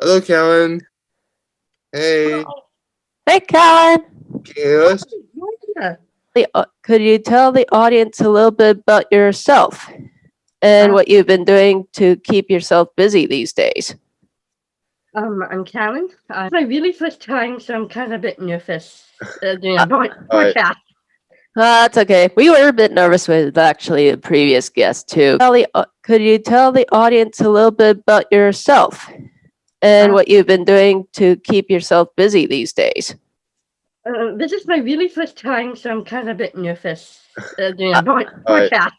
Hello, Karen. Hey, Hey, Karen. can you hear us? Yeah. Could you tell the audience a little bit about yourself and what you've been doing to keep yourself busy these days? I'm Karen. It's my really first time, so I'm kind of a bit nervous doing a Alright. podcast. That's okay. We were a bit nervous with actually a previous guest too. Could you tell the audience a little bit about yourself and what you've been doing to keep yourself busy these days? This is my really first time, so I'm kind of a bit nervous doing a Alright. podcast.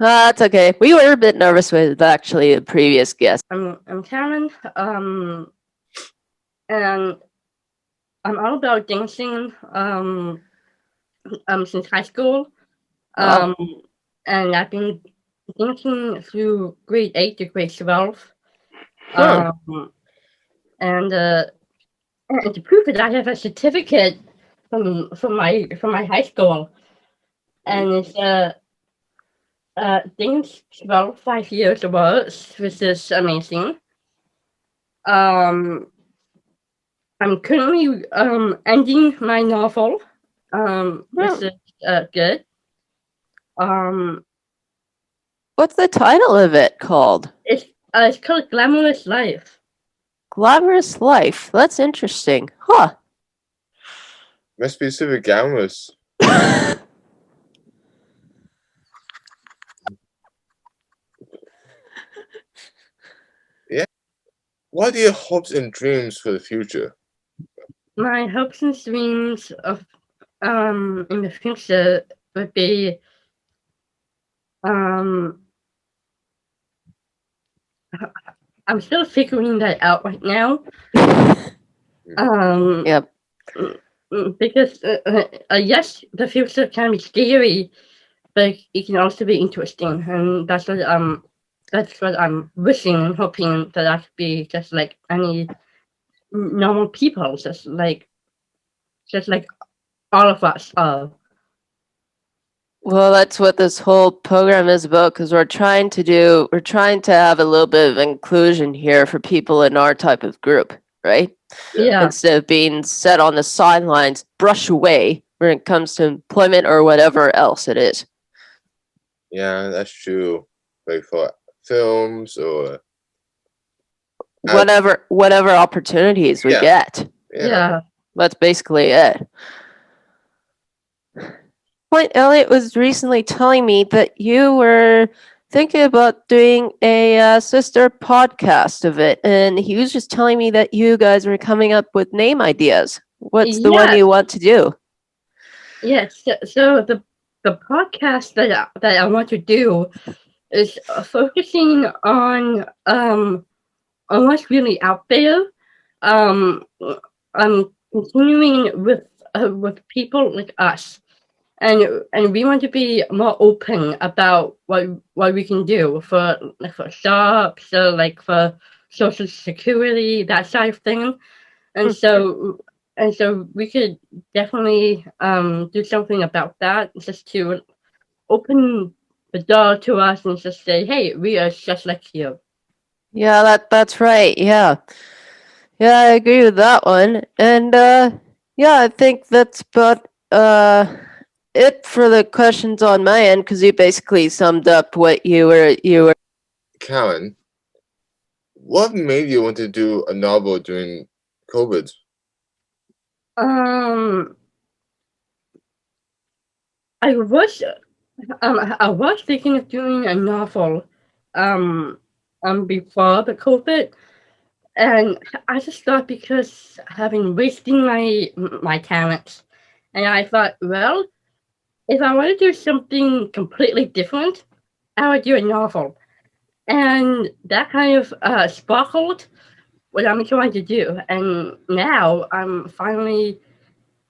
That's okay. We were a bit nervous with actually a previous guest. I'm Karen. And I'm all about dancing. Since high school. And I've been dancing through grade 8 to grade 12. Huh. And to prove it, I have a certificate from my high school, and it's dance 5 years awards, which is amazing. I'm currently ending my novel, which is good. What's the title of it called? It's called Glamorous Life. Glamorous Life. That's interesting. Huh. Must be super glamorous. Yeah. What are your hopes and dreams for the future? My hopes and dreams of in the future would be I'm still figuring that out right now. Yep. Because yes, the future can be scary, but it can also be interesting, and that's what I'm wishing and hoping that I could be just like any normal people, just like all of us are. Well, that's what this whole program is about, because we're trying to have a little bit of inclusion here for people in our type of group, right? Yeah. Instead of being set on the sidelines, brush away when it comes to employment or whatever else it is. Yeah, that's true. Like for films or whatever opportunities we get. Yeah. That's basically it. Point Elliot was recently telling me that you were thinking about doing a sister podcast of it, and he was just telling me that you guys were coming up with name ideas. What's the one you want to do? Yes, so the podcast that I want to do is focusing on what's really out there. I'm continuing with people like us, and we want to be more open about what we can do for jobs, so like for social security, that side of thing, and so we could definitely do something about that, just to open the door to us and just say, hey, we are just like you. Yeah, that's right. Yeah, I agree with that one. And yeah, I think that's about it for the questions on my end, because you basically summed up what you were. Karen, what made you want to do a novel during COVID? I was thinking of doing a novel before the COVID, and I just thought, because I've been wasting my talents, and I thought, well, if I want to do something completely different, I would do a novel, and that kind of sparkled what I'm trying to do, and now I'm finally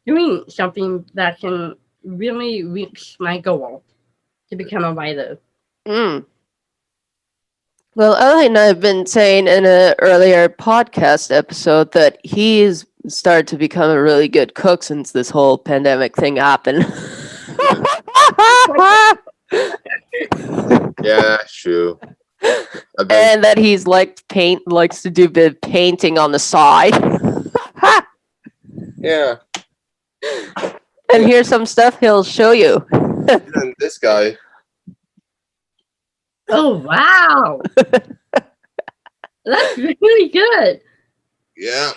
doing something that can really reach my goal to become a writer. Well, Ellie and I have been saying in an earlier podcast episode that he's started to become a really good cook since this whole pandemic thing happened. Yeah, that's true. and that he's likes to do a bit of painting on the side. Yeah. And here's some stuff he'll show you. And this guy. Oh wow, that's really good. Yeah.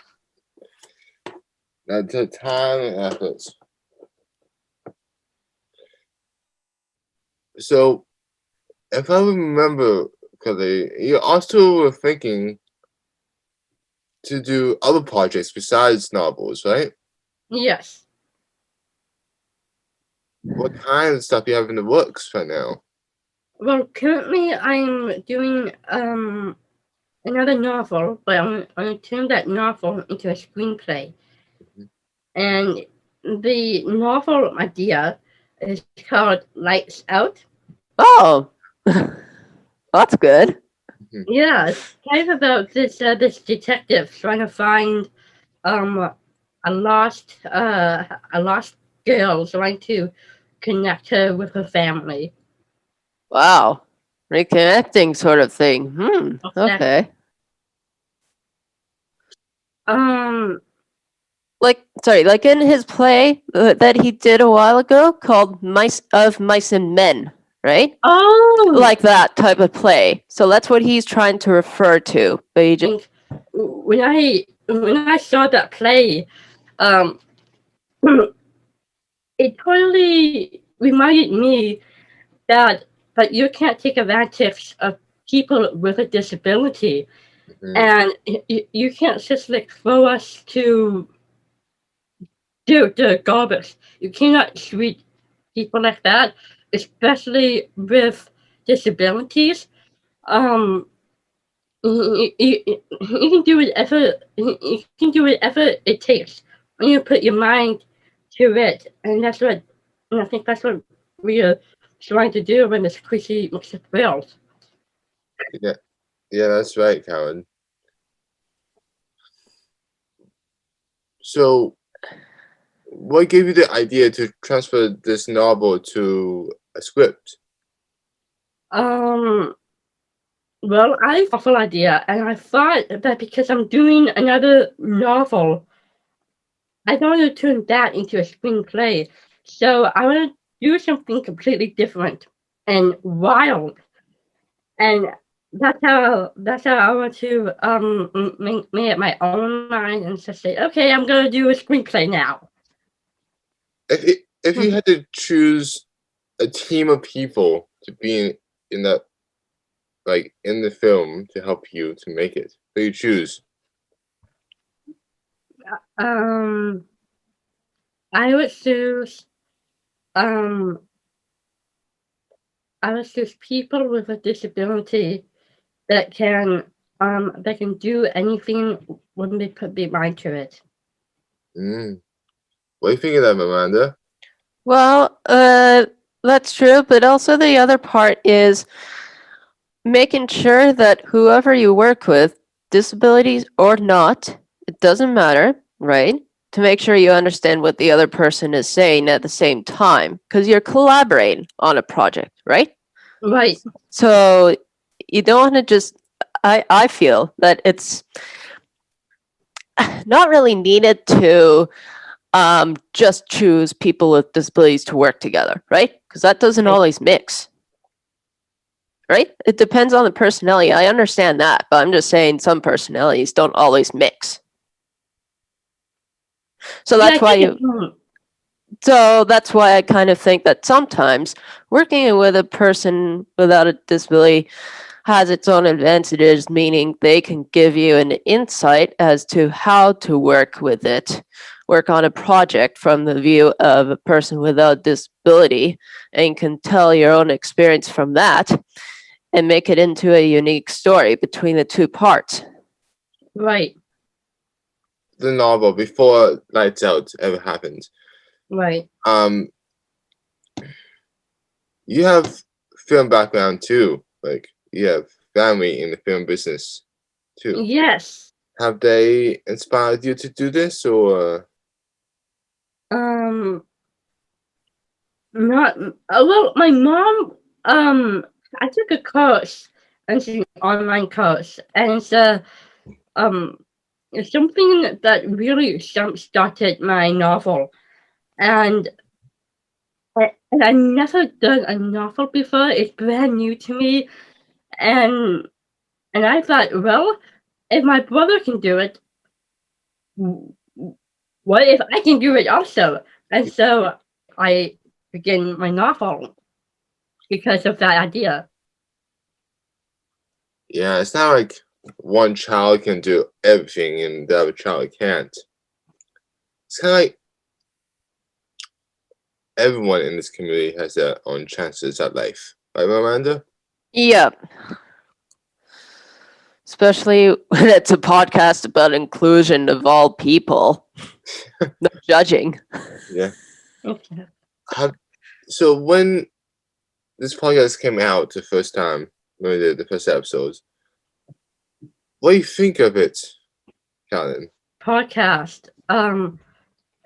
That took time and efforts. So, if I remember correctly, you also were thinking to do other projects besides novels, right? Yes. What kind of stuff you have in the works right now? Well, currently I'm doing another novel, but I'm going to turn that novel into a screenplay. And the novel idea is called Lights Out. Oh, that's good. Yeah, it's kind of about this detective trying to find a lost girl, trying to connect her with her family. Wow, reconnecting sort of thing. Exactly. Okay. Um. Like in his play that he did a while ago called Mice and Men, right? Oh. Like that type of play. So that's what he's trying to refer to. But he just When I saw that play, um, it totally reminded me that you can't take advantage of people with a disability, and you can't just like throw us to the garbage. You cannot treat people like that, especially with disabilities. Um, you can do whatever it takes when you put your mind to it, and I think that's what we are trying to do when this crazy mix of thrills. Yeah, yeah, that's right, Karen. So, what gave you the idea to transfer this novel to a script? Well, I have a full idea, and I thought that because I'm doing another novel, I don't want to turn that into a screenplay. So I want to do something completely different and wild, and that's how I want to make it my own mind and just say, okay, I'm gonna do a screenplay now. If you had to choose a team of people to be in that, like in the film, to help you to make it, who you choose? Um, I would choose um I would choose people with a disability that can do anything when they put their mind to it. What do you think of that, Amanda? well, that's true. But also the other part is making sure that whoever you work with, disabilities or not, it doesn't matter, right? To make sure you understand what the other person is saying at the same time, because you're collaborating on a project, right? Right. So you don't want to just. I feel that it's not really needed to just choose people with disabilities to work together, right? Because that doesn't always mix. Right? It depends on the personality. I understand that, but I'm just saying some personalities don't always mix. So Yeah, that's why I kind of think that sometimes working with a person without a disability has its own advantages, meaning they can give you an insight as to how to work with it, work on a project from the view of a person without disability, and can tell your own experience from that and make it into a unique story between the two parts. Right. The novel before Lights Out ever happened. Right. You have film background too. Like you have family in the film business too. Yes. Have they inspired you to do this, or? Um. Not well. My mom. I took a course it's an online course, and it's something that really started my novel, and I never done a novel before. It's brand new to me, and I thought, well, if my brother can do it, what if I can do it also? And so I began my novel because of that idea. Yeah, it's not like one child can do everything and the other child can't. It's kind of like everyone in this community has their own chances at life. Right, Miranda? Yep. Especially when it's a podcast about inclusion of all people. No judging. Yeah. Okay. So when this podcast came out the first time, when we did the first episodes, what do you think of it, Calvin? Podcast.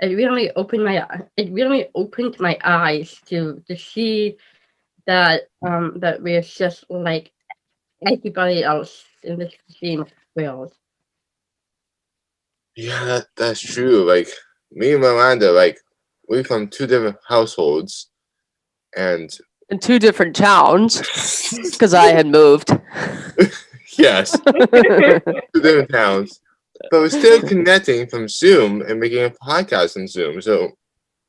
It really opened my eyes to see that that we're just like everybody else in this same world. Yeah, that's true. Like me and Miranda, like we're from two different households, and In 2 different towns, because I had moved. yes, two different towns, but we're still connecting from Zoom and making a podcast on Zoom. So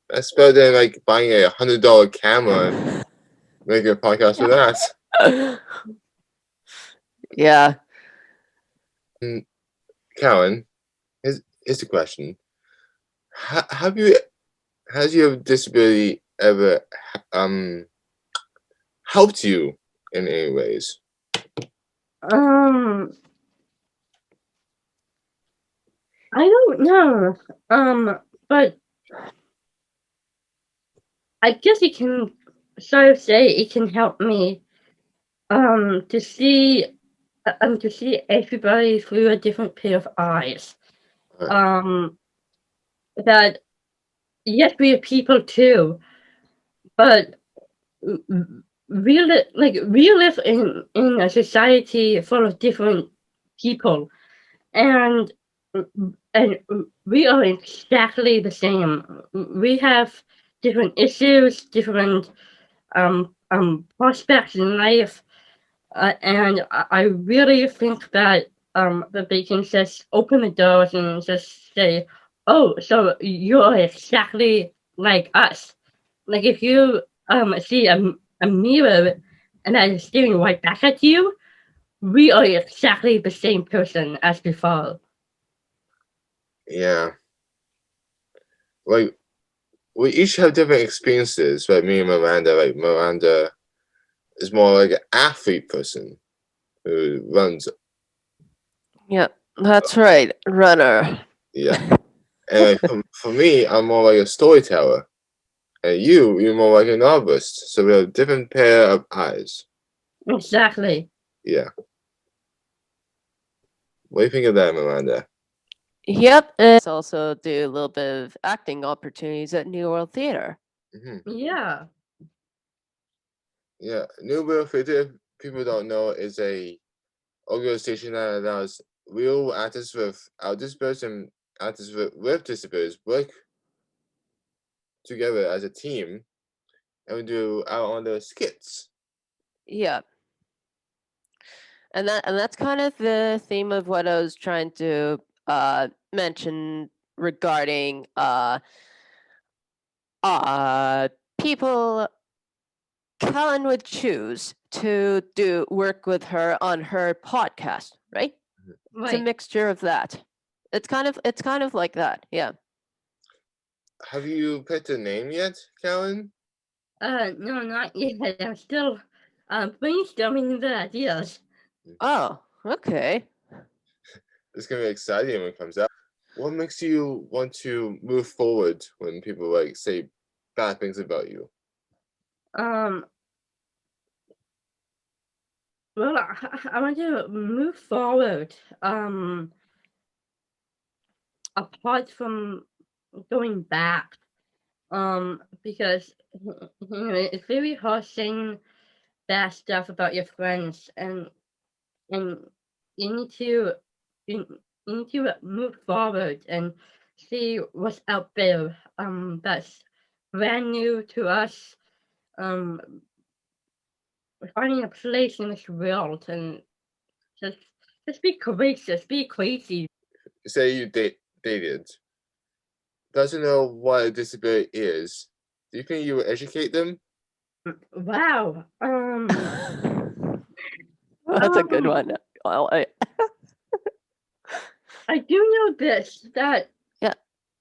that's better than like buying a $100 camera and making a podcast with that. Yeah. And Calvin, here's the question: Have you has your disability ever helped you in any ways? Um, I don't know. But I guess it can sort of say it can help me to see everybody through a different pair of eyes. Um, that yes, we are people too, but we live in a society full of different people, and we are exactly the same. We have different issues, different prospects in life, and I really think that they can just open the doors and just say, "Oh, so you're exactly like us." Like if you see a mirror and that is staring right back at you, we are exactly the same person as before. Yeah, like we each have different experiences. Right, me and Miranda. Like Miranda is more like an athlete person who runs. Yep. That's right. Runner. Yeah, and like, for me, I'm more like a storyteller, and you're more like a novelist. So we have a different pair of eyes. Exactly. Yeah. What do you think of that, Miranda? Yep. And also do a little bit of acting opportunities at New World Theater. Yeah. Yeah, New World Theater, people don't know, is a organization that allows real artists without disabilities and artists with disabilities work together as a team, and we do our own little skits. Yep. And that's kind of the theme of what I was trying to mention regarding people Kellen would choose to do work with her on her podcast, right? It's a Right. mixture of that. It's kind of like that. Yeah. Have you picked a name yet, Callan? No, not yet. I'm still brainstorming the ideas. Oh, okay. It's gonna be exciting when it comes out. What makes you want to move forward when people like say bad things about you? Um, well, I want to move forward. Apart from going back, because it's very hard saying bad stuff about your friends, and and you need to you need to move forward and see what's out there that's brand new to us. Um, finding a place in this world and just just be courageous, be crazy. Say you dated, doesn't know what a disability is. Do you think you would educate them? Wow. That's a good Um, one. I do know this that Yeah.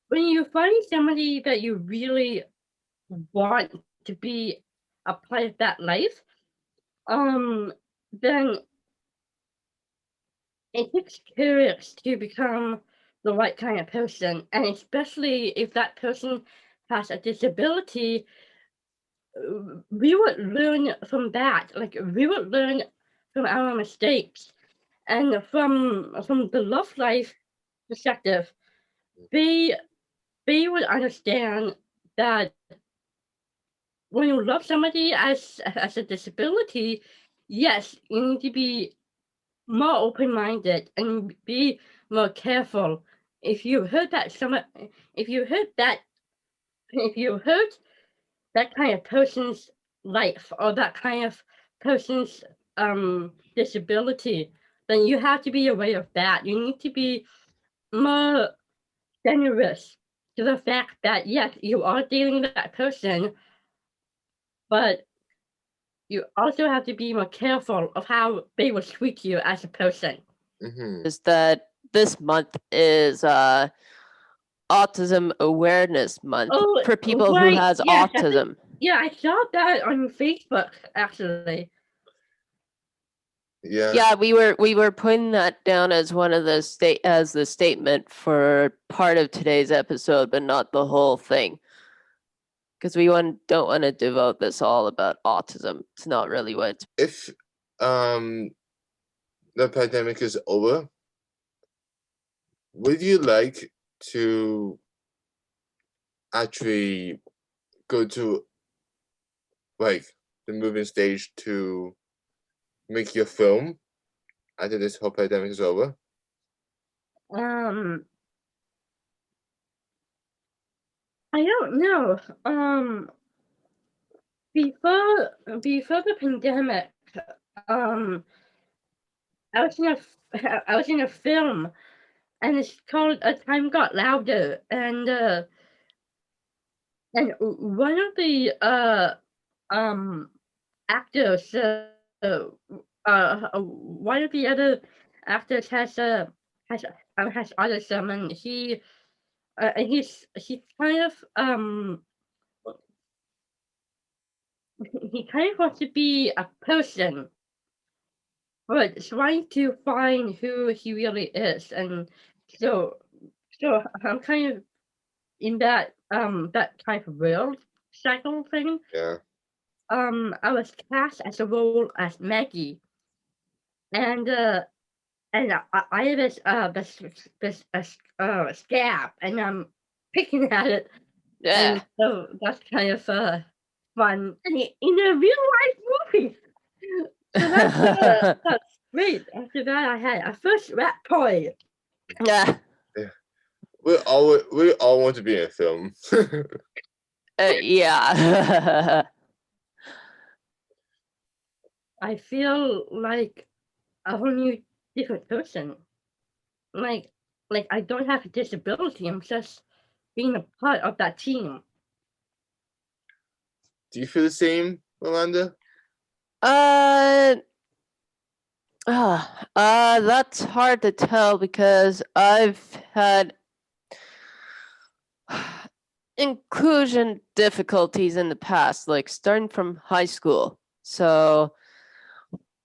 when you find somebody that you really want to be a part of that life, then it takes courage to become the right kind of person, and especially if that person has a disability, we would learn from that. Like we would learn from our mistakes, and from the love life perspective, they they would understand that when you love somebody as a disability, yes, you need to be more open-minded and be more careful. If you heard that some, if you heard that, if you heard that kind of person's life or that kind of person's disability, then you have to be aware of that. You need to be more generous to the fact that yes, you are dealing with that person, but you also have to be more careful of how they will treat you as a person. Mm-hmm. Is that this month is Autism Awareness Month Oh, for people who right. has Yes, I think, autism. yeah, I saw that on Facebook actually. Yeah. Yeah, we were putting that down as one of the statement for part of today's episode, but not the whole thing. Because don't want to devote this all about autism. It's not really what it's. If the pandemic is over, would you like to actually go to like the moving stage to make your film after this whole pandemic is over? I don't know. Before the pandemic, um, I was in I was in a film, and it's called A Time Got Louder, and one of the actors, one of the other actors has has autism, and he's kind of he kind of wants to be a person, but trying to find who he really is, and so I'm kind of in that kind of world cycle thing. Yeah. I was cast as a role as Maggie, and I have this scab, and I'm picking at it, Yeah. and so that's kind of fun, and in a real life movie. So that's great. After that, I had a first rat toy. Yeah. We all want to be in a film. Yeah. I feel like a whole new different person. Like I don't have a disability. I'm just being a part of that team. Do you feel the same, Miranda? That's hard to tell because I've had inclusion difficulties in the past, like starting from high school. So,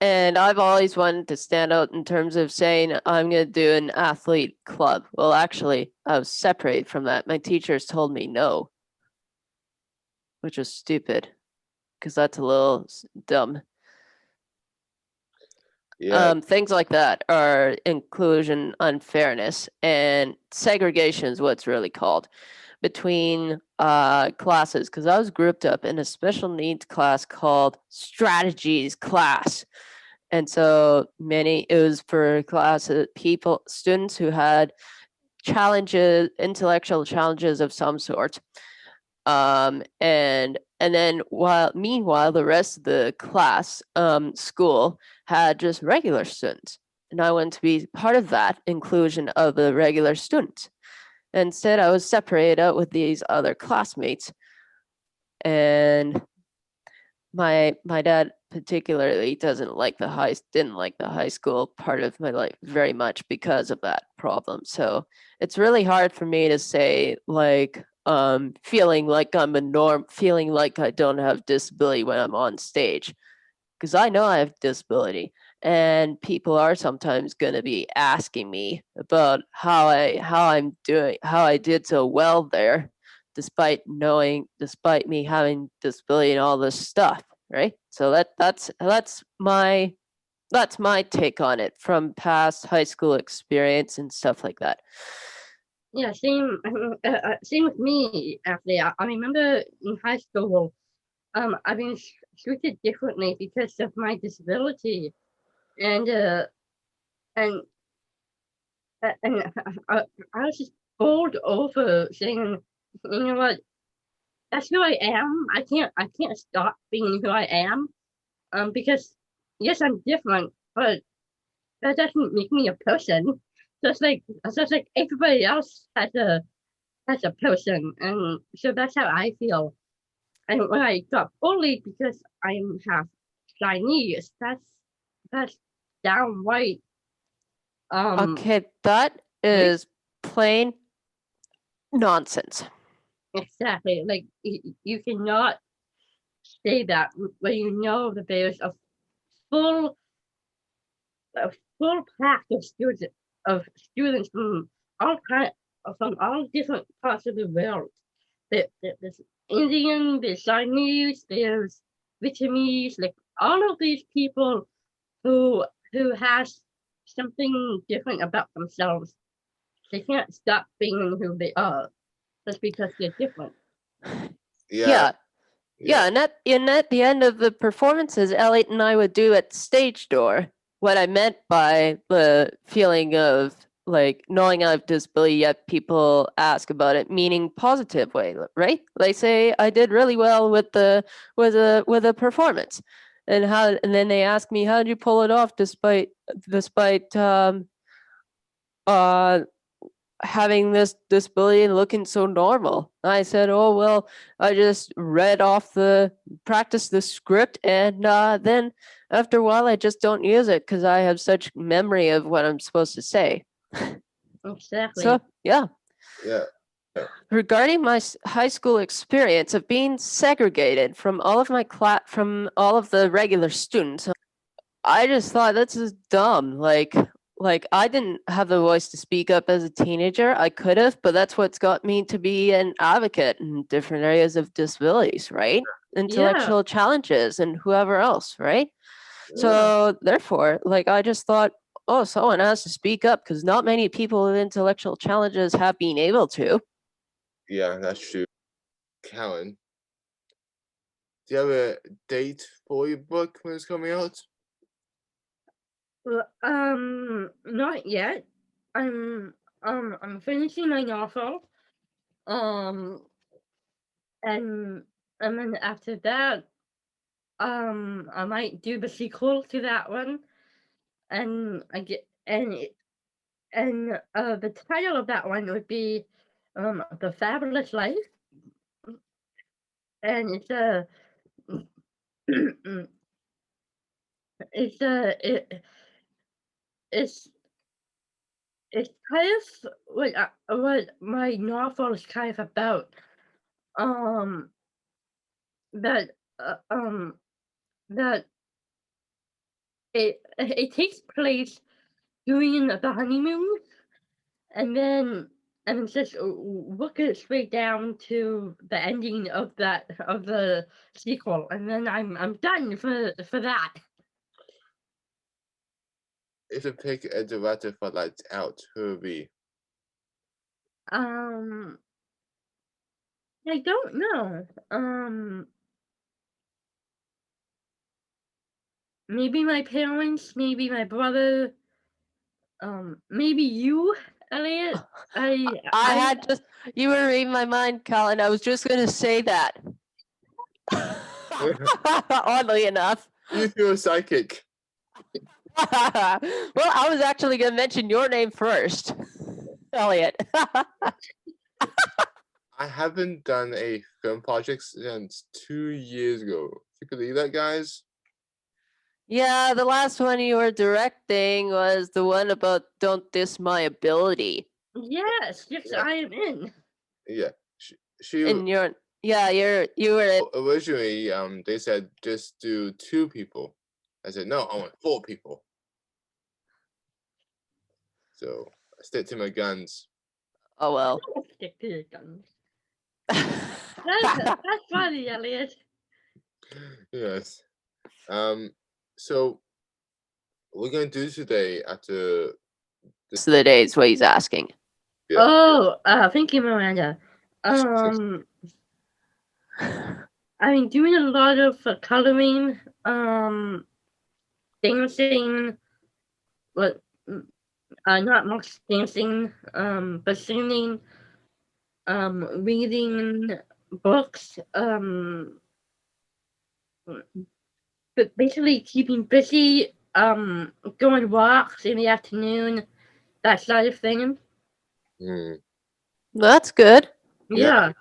and I've always wanted to stand out in terms of saying I'm going to do an athlete club. Well, actually, I was separated from that. My teachers told me no, which was stupid because that's a little dumb. Yeah. Things like that are inclusion unfairness, and segregation is what's really called between classes, because I was grouped up in a special needs class called strategies class, And so it was for students who had intellectual challenges of some sort. And then meanwhile, the rest of the class, school had just regular students. And I wanted to be part of that inclusion of the regular students. Instead, I was separated out with these other classmates. And my dad particularly didn't like the high school part of my life very much because of that problem. So it's really hard for me to say like feeling like I'm a norm, feeling like I don't have disability when I'm on stage, because I know I have disability, and people are sometimes going to be asking me about how I'm doing, how I did so well there, despite me having disability and all this stuff, right? So that's my take on it from past high school experience and stuff like that. Yeah, same. Same with me. Actually, I remember in high school, I've been treated differently because of my disability, and and and I was just bowled over, saying, you know what, that's who I am. I can't stop being who I am. Because yes, I'm different, but that doesn't make me a person. Just like everybody else has a person, and so that's how I feel. And when I got bullied because I'm half Chinese, that's downright Okay, that is plain nonsense. exactly like you cannot say that when you know that there's full a full pack of students from all different parts of the world. There's Indian, there's Chinese, there's Vietnamese, like all of these people who has something different about themselves. They can't stop being who they are just because they're different. Yeah. Yeah, and at the end of the performances, Elliot and I would do at stage door what I meant by the feeling of like knowing I have disability, yet people ask about it, meaning positive way, right? They say I did really well with a performance, and then they ask me how did you pull it off despite uh having this disability and looking so normal. I said, oh, well, I just practiced the script, and then after a while, I just don't use it because I have such memory of what I'm supposed to say. Exactly. So, yeah. Yeah. Regarding my high school experience of being segregated from all of the regular students, I just thought this is dumb. Like I didn't have the voice to speak up as a teenager. I could have, but that's what's got me to be an advocate in different areas of disabilities, right? Intellectual challenges and whoever else, right? So therefore, like I just thought, oh, someone has to speak up because not many people with intellectual challenges have been able to. Yeah, that's true. Callan, do you have a date for your book when it's coming out? Well, not yet. I'm finishing my novel. Um, and then after that, I might do the sequel to that one, and I get and the title of that one would be The Fabulous Life, and it's a it's it's kind of what my novel is kind of about. Um, that uh, um that it takes place during the honeymoon, and then just work it straight down to the ending of the sequel, and then I'm done for that. If you pick a director for Lights Out, who would be? Um, I don't know. maybe my parents, maybe my brother, maybe you, Elliot. I had just, you were reading my mind, Colin. I was just going to say that. Oddly enough. You two are psychic. Well, I was actually going to mention your name first, Elliot. I haven't done a film project since 2 years ago. You believe that, guys? Yeah, the last one you were directing was the one about Don't Diss My Ability. Yes, Yeah. I am in. Yeah. She And you were in. originally they said just do 2 people. I said no, I want 4 people. So I stick to my guns. Oh, well. Stick to your guns. That's funny, Elliot. Yes. So what we're gonna do today after Rest of the day is what he's asking. Yeah. Oh, thank you, Miranda. I mean, doing a lot of coloring, dancing, but not much dancing, but singing, reading books, but basically keeping busy, going walks in the afternoon, that sort of thing. That's good. Yeah.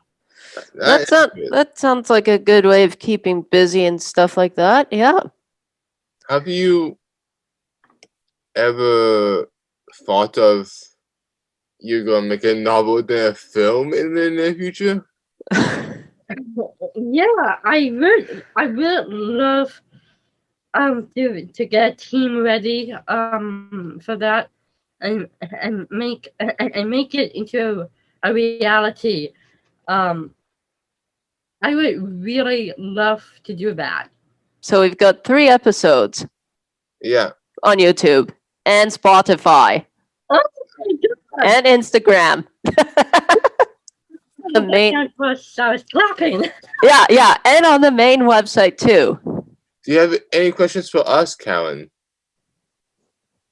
That sounds like a good way of keeping busy and stuff like that. Yeah. Have you ever thought of you're gonna make a novel then a film in the near future? Yeah, I would love to get a team ready for that and make it into a reality. I would really love to do that. So we've got 3 episodes. Yeah. On YouTube and Spotify. Oh my God. And Instagram. The main. I was clapping. Yeah, and on the main website too. Do you have any questions for us, Karen?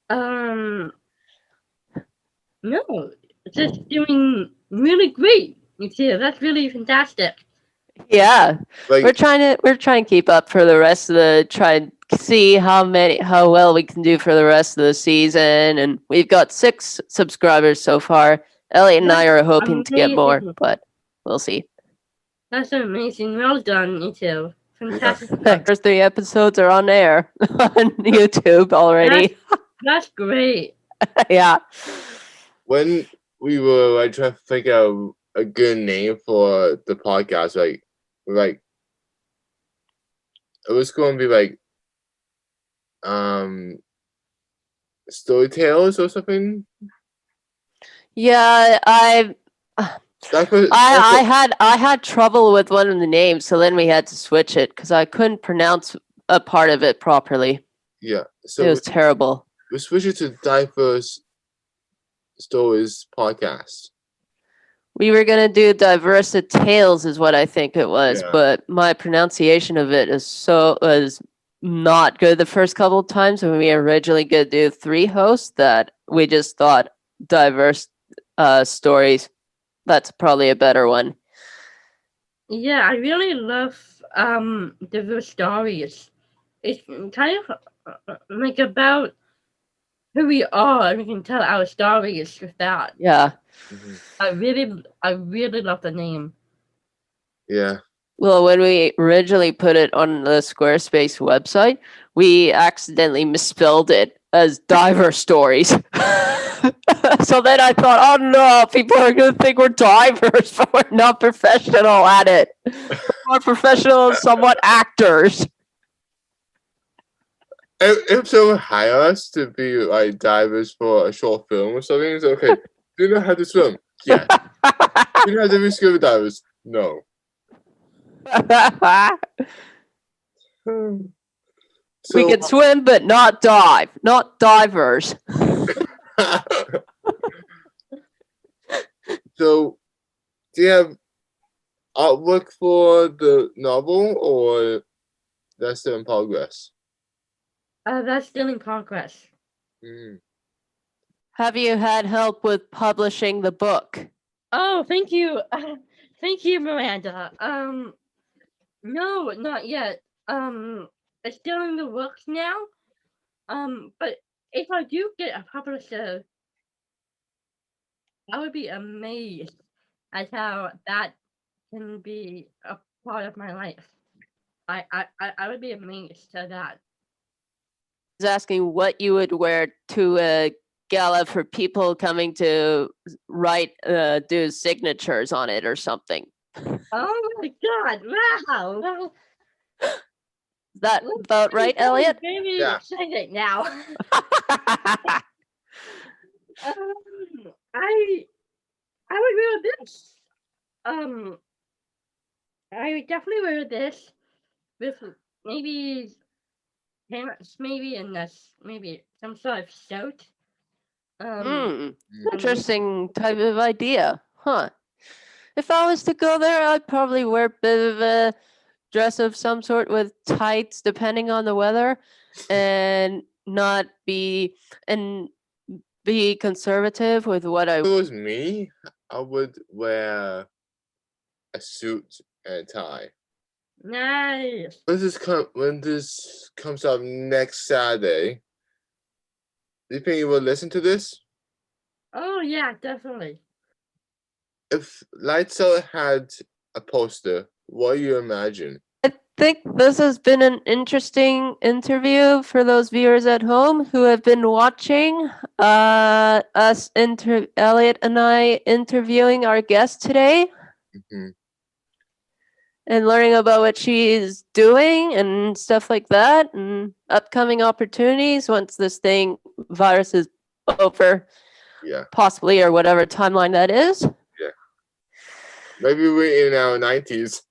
No, just doing really great. You see, that's really fantastic. Yeah, we're trying to keep up for the rest of the try and see how well we can do for the rest of the season, and we've got 6 subscribers so far. Elliot and I are hoping to get more, but we'll see. That's amazing. Well done, you two. Fantastic. The first 3 episodes are on air on YouTube already. That's great. Yeah. When we were trying to figure out a good name for the podcast, like it was going to be like story tales or something. Yeah, I had trouble with one of the names, so then we had to switch it because I couldn't pronounce a part of it properly. Yeah, so it was terrible. We switched it to Diverse Stories Podcast. We were gonna do Diverse Tales, is what I think it was, but my pronunciation of it was not good the first couple of times when we originally gonna do 3 hosts. That we just thought Diverse Stories. That's probably a better one. Yeah, I really love Diverse Stories. It's kind of like about who we are, and we can tell our stories with that. Yeah. Mm-hmm. I really love the name. Yeah. Well, when we originally put it on the Squarespace website, we accidentally misspelled it as Diver Stories. So then I thought, oh no, people are going to think we're divers, but we're not professional at it. We're professional, somewhat actors. If someone hire us to be like divers for a short film or something, it's okay. Do you know how to swim? Yeah. Do you know how to be scuba divers? No. So, we can swim, but not dive. Not divers. So, do you have outlook for the novel, or that's still in progress? That's still in progress. Mm. Have you had help with publishing the book? Oh, thank you. Thank you, Miranda. No, not yet. It's still in the works now. But if I do get a publisher, I would be amazed at how that can be a part of my life. I would be amazed at that. I was asking what you would wear to a gala for people coming to write, do signatures on it or something. Oh my God! Wow! Well, Is that about right, Elliot? Very Yeah. excited now. I would wear this. I would definitely wear this with maybe pants, maybe, and this maybe some sort of shirt. Hmm. Interesting type of idea, huh? If I was to go there, I'd probably wear a bit of a dress of some sort with tights, depending on the weather, and not be conservative with what I. If it was me, I would wear a suit and a tie. Nice. When this comes out next Saturday, do you think you will listen to this? Oh yeah, definitely. If Lights Out had a poster, what do you imagine? I think this has been an interesting interview for those viewers at home who have been watching Elliot and I interviewing our guest today. Mhm. And learning about what she's doing and stuff like that, and upcoming opportunities once this virus is over, Yeah, possibly, or whatever timeline that is. maybe we're in our 90s.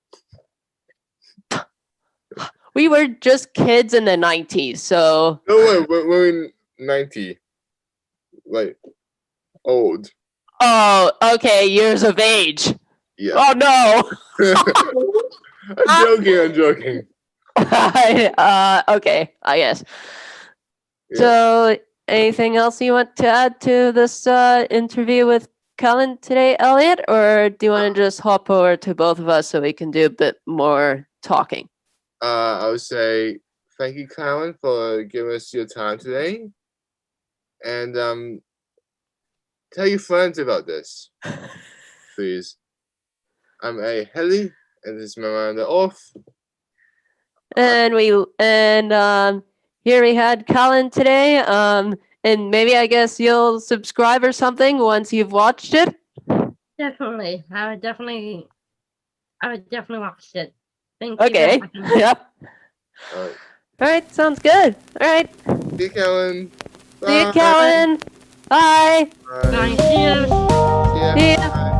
We were just kids in the 90s, so. No way, we're in 90. Like, old. Oh, okay, years of age. Yeah. Oh no. I'm joking. Okay, I guess. Yeah. So, anything else you want to add to this interview with Colin today, Elliot? Or do you want to just hop over to both of us so we can do a bit more talking? I would say thank you, Colin, for giving us your time today. And tell your friends about this, please. I'm a Helly, and this is Miranda Off. And here we had Colin today. And maybe I guess you'll subscribe or something once you've watched it. Definitely. I would definitely watch it. Thank you. Okay. Yep. All right. All right. Sounds good. All right. See you, Colin. See you, Colin. Bye. Bye. Bye. Cheers. See ya. See ya. Bye.